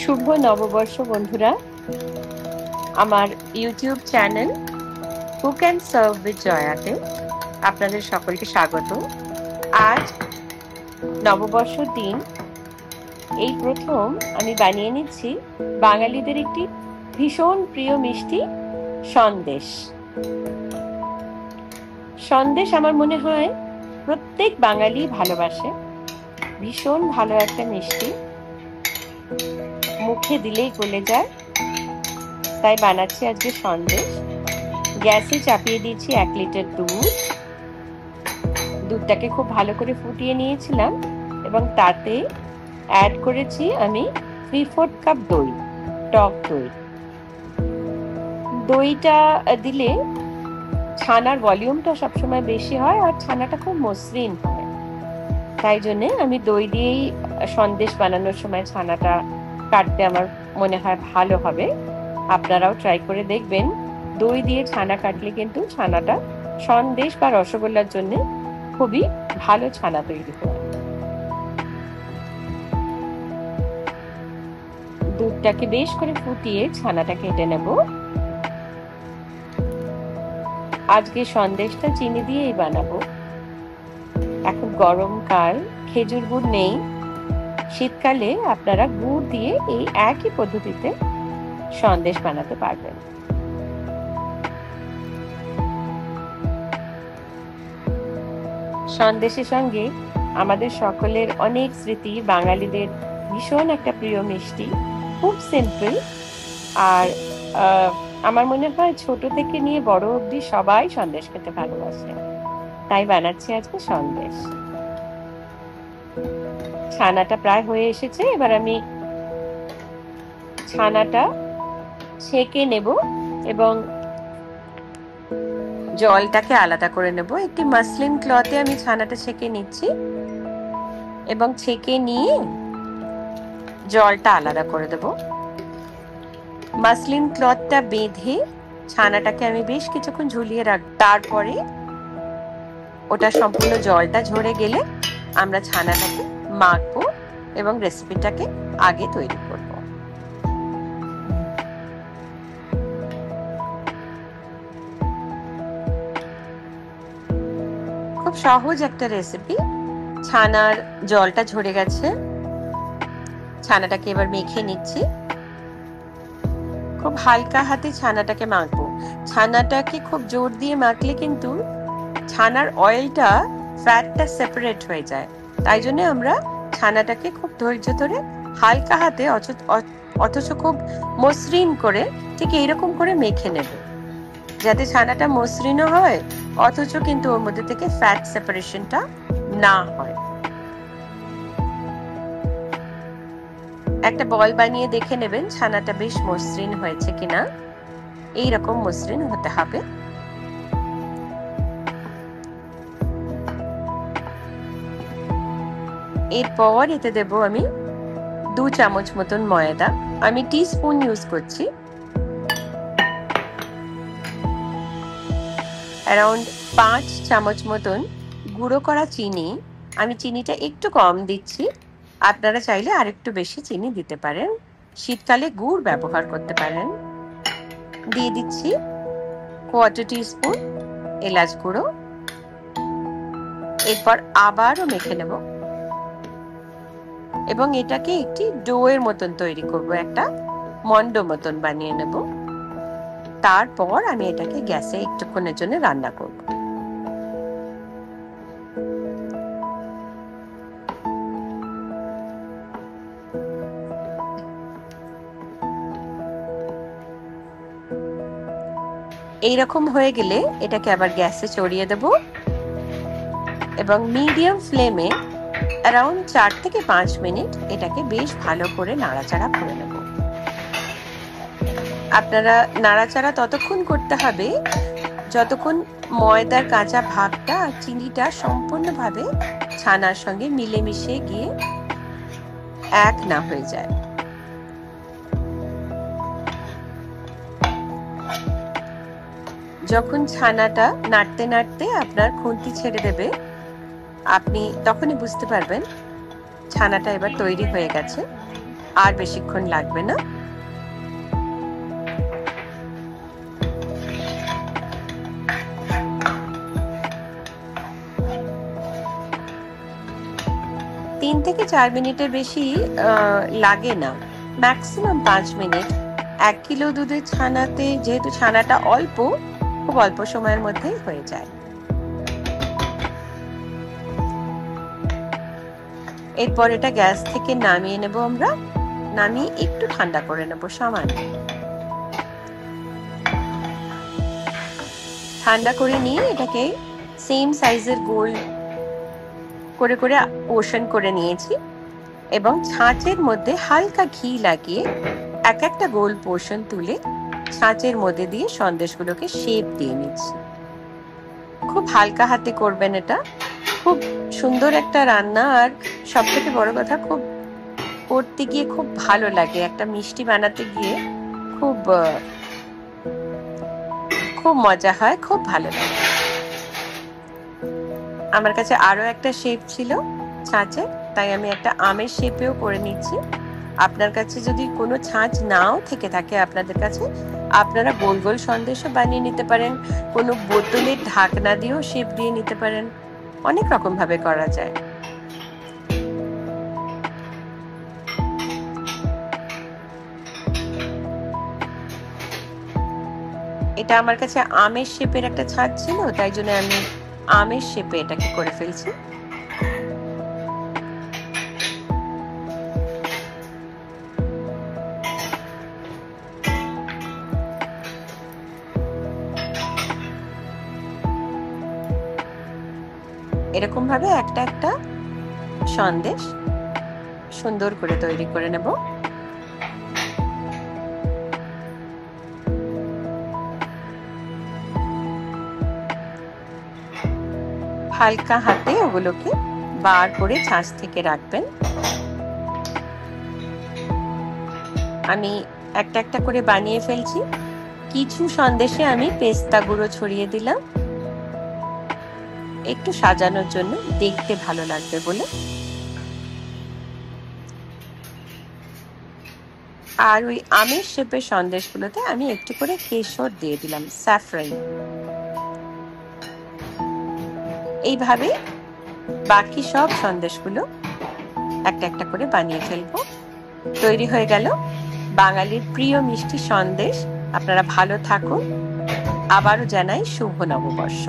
শুভ নববর্ষ বন্ধুরা। আমার YouTube channel cook and serve with জয়াতে আপনাদের সকলকে স্বাগত। আজ নববর্ষের দিন, এই প্রথম আমি বানিয়ে নিচ্ছি বাঙালিদের একটি ভীষণ প্রিয় মিষ্টি সন্দেশ। সন্দেশ আমার মনে হয় প্রত্যেক বাঙালি ভালোবাসে। ভীষণ ভালো একটা মিষ্টি, মুখে দিলেই গলে যায়, তাই বানাচ্ছি আজকে সন্দেশ। গ্যাসে চাপিয়ে দিয়েছি 1 লিটার দুধ। দুধটাকে খুব ভালো করে ফুটিয়ে নিয়েছিলাম এবং তাতে অ্যাড করেছি আমি 3/4 কাপ দই, টক দই। দইটা দিলে ছানার ভলিউমটা সবসময় বেশি হয় আর ছানাটা খুব মসৃণ হয়, তাই জন্যে আমি দই দিয়েই সন্দেশ বানানোর সময় ছানাটা কাটতে আমার মনে হয় ভালো হবে। আপনারাও ট্রাই করে দেখবেন। দই দিয়ে ছানা কাটলে কিন্তু ছানাটা সন্দেশ বা রসগোল্লার জন্য খুবই ভালো ছানা তৈরি হয়। দুধটাকে বেশ করে ফুটিয়ে ছানাটা কেটে নেব। আজকে সন্দেশটা চিনি দিয়েই বানাবো। এখন গরমকাল, খেজুর গুড় নেই। শীতকালে আপনারা গুড় দিয়ে এই একই পদ্ধতিতে সন্দেশ বানাতে পারবেন। সন্দেশের সঙ্গে আমাদের সকলের অনেক স্মৃতি, বাঙালিদের ভীষণ একটা প্রিয় মিষ্টি, খুব সিম্পল। আর আমার মনে হয় ছোট থেকে নিয়ে বড় অবধি সবাই সন্দেশ খেতে ভালোবাসে, তাই বানাচ্ছি আজকে সন্দেশ। ছানাটা প্রায় হয়ে এসেছে, এবার আমি ছানাটা ছেঁকে নেব এবং জলটাকে আলাদা করে নেব। একটি মাসলিন ক্লথে আমি ছানাটা ছেঁকে নিচ্ছি এবং ছেঁকে নিয়ে জলটা আলাদা করে দেব। মাসলিন ক্লথটা বেঁধে ছানাটাকে আমি বেশ কিছুক্ষণ ঝুলিয়ে রাখব। তারপরে ওটা সম্পূর্ণ জলটা ঝরে গেলে আমরা ছানাটাকে মাখবো এবং রেসিপিটাকে আগে তৈরি করব। খুব সহজ একটা রেসিপি। ছানার জলটা ঝরে গেছে, ছানাটাকে এবার মেখে নিচ্ছি। খুব হালকা হাতে ছানাটাকে মাখবো। ছানাটাকে খুব জোর দিয়ে মাখলে কিন্তু ছানার অয়েলটা, ফ্যাটটা সেপারেট হয়ে যায়, তাই জন্য আমরা ছানাটাকে খুব ধৈর্য ধরে হালকা হাতে অথচ খুব মসৃণ করে ঠিক এইরকম করে মেখে নেব, যাতে ছানাটা মসৃণও হয় অথচ কিন্তু ওর মধ্যে থেকে ফ্যাট সেপারেশনটা না হয়। একটা বল বানিয়ে দেখে নেবেন ছানাটা বেশ মসৃণ হয়েছে কিনা। এইরকম মসৃণ হতে হবে। এরপর এতে দেব আমি 2 চামচ মতন ময়দা। আমি টিস্পুন ইউজ করছি। অ্যারাউন্ড 5 চামচ মতন গুঁড়ো করা চিনি। আমি চিনিটা একটু কম দিচ্ছি, আপনারা চাইলে আরেকটু বেশি চিনি দিতে পারেন। শীতকালে গুড় ব্যবহার করতে পারেন। দিয়ে দিচ্ছি 1/4 টিস্পুন এলাচ গুঁড়ো। এরপর আবারও মেখে নেব এবং এটাকে একটি ডোয়ের মতন তৈরি করব, একটা মন্ড মতন বানিয়ে নেব। তারপর আমি এটাকে গ্যাসে একটুক্ষণের জন্য রান্না করব। এইরকম হয়ে গেলে এটাকে আবার গ্যাসে চড়িয়ে দেব এবং মিডিয়াম ফ্লেমে অ্যারাউন্ড 4 থেকে 5 মিনিট এটাকে বেশ ভালো করে নাড়াচাড়া করে নেব। আপনারা নাড়াচাড়া ততক্ষণ করতে হবে যতক্ষণ ময়দার কাঁচা ভাবটা আর চিনিটা সম্পূর্ণভাবে ছানার সঙ্গে মিলেমিশে গিয়ে এক না হয়ে যায়। যখন ছানাটা নাড়তে নাড়তে আপনার খুন্তি ছেড়ে দেবে, আপনি তখনই বুঝতে পারবেন ছানাটা এবার তৈরি হয়ে গেছে। আর বেশিক্ষণ লাগবে না। তিন থেকে 4 মিনিটের বেশি লাগে না, ম্যাক্সিমাম 5 মিনিট। 1 কিলো দুধের ছানাতে যেহেতু ছানাটা অল্প, খুব অল্প সময়ের মধ্যেই হয়ে যায়। এরপর এটা গ্যাস থেকে নামিয়ে নেব আমরা। নামিয়ে একটু ঠান্ডা করে নেব সামান্য। ঠান্ডা করে নিয়ে এটাকে সেম সাইজের গোল করে করে পোর্শন করে নিয়েছি এবং ছাঁচের মধ্যে হালকা ঘি লাগিয়ে এক একটা গোল পোর্শন তুলে ছাঁচের মধ্যে দিয়ে সন্দেশগুলোকে শেপ দিয়ে নিচ্ছি। খুব হালকা হাতে করবেন এটা। খুব সুন্দর একটা রান্না, আর সব থেকে বড় কথা খুব করতে গিয়ে খুব ভালো লাগে। একটা মিষ্টি বানাতে গিয়ে খুব খুব মজা হয়, খুব ভালো লাগে। আমার কাছে আরো একটা শেপ ছিল ছাঁচে, তাই আমি একটা আমের শেপেও করে নিচ্ছি। আপনার কাছে যদি কোনো ছাঁচ নাও থেকে থাকে আপনাদের কাছে, আপনারা গোল গোল সন্দেশও বানিয়ে নিতে পারেন, কোনো বোতলের ঢাকনা দিয়েও শেপ দিয়ে নিতে পারেন। অনেক রকম ভাবে করা যায়। এটা আমার কাছে আমের শেপের একটা ছাঁচ ছিল, তাই জন্য আমি আমের শেপে এটাকে করে ফেলছি। এরকম ভাবে একটা একটা সন্দেশ সুন্দর করে তৈরি করে নেব। হালকা হাতে ওগুলোকে বার করে ছাঁচ থেকে রাখবেন। আমি একটা একটা করে বানিয়ে ফেলছি। কিছু সন্দেশে আমি পেস্তা গুঁড়ো ছড়িয়ে দিলাম, একটু সাজানোর জন্য, দেখতে ভালো লাগবে বলে। আর ওই আমের শেপের সন্দেশগুলোতে আমি একটু করে কেশর দিয়ে দিলাম, স্যাফরন। এইভাবে বাকি সব সন্দেশগুলো একটা একটা করে বানিয়ে ফেলবো। তৈরি হয়ে গেল বাঙালির প্রিয় মিষ্টি সন্দেশ। আপনারা ভালো থাকুন। আবারও জানাই শুভ নববর্ষ।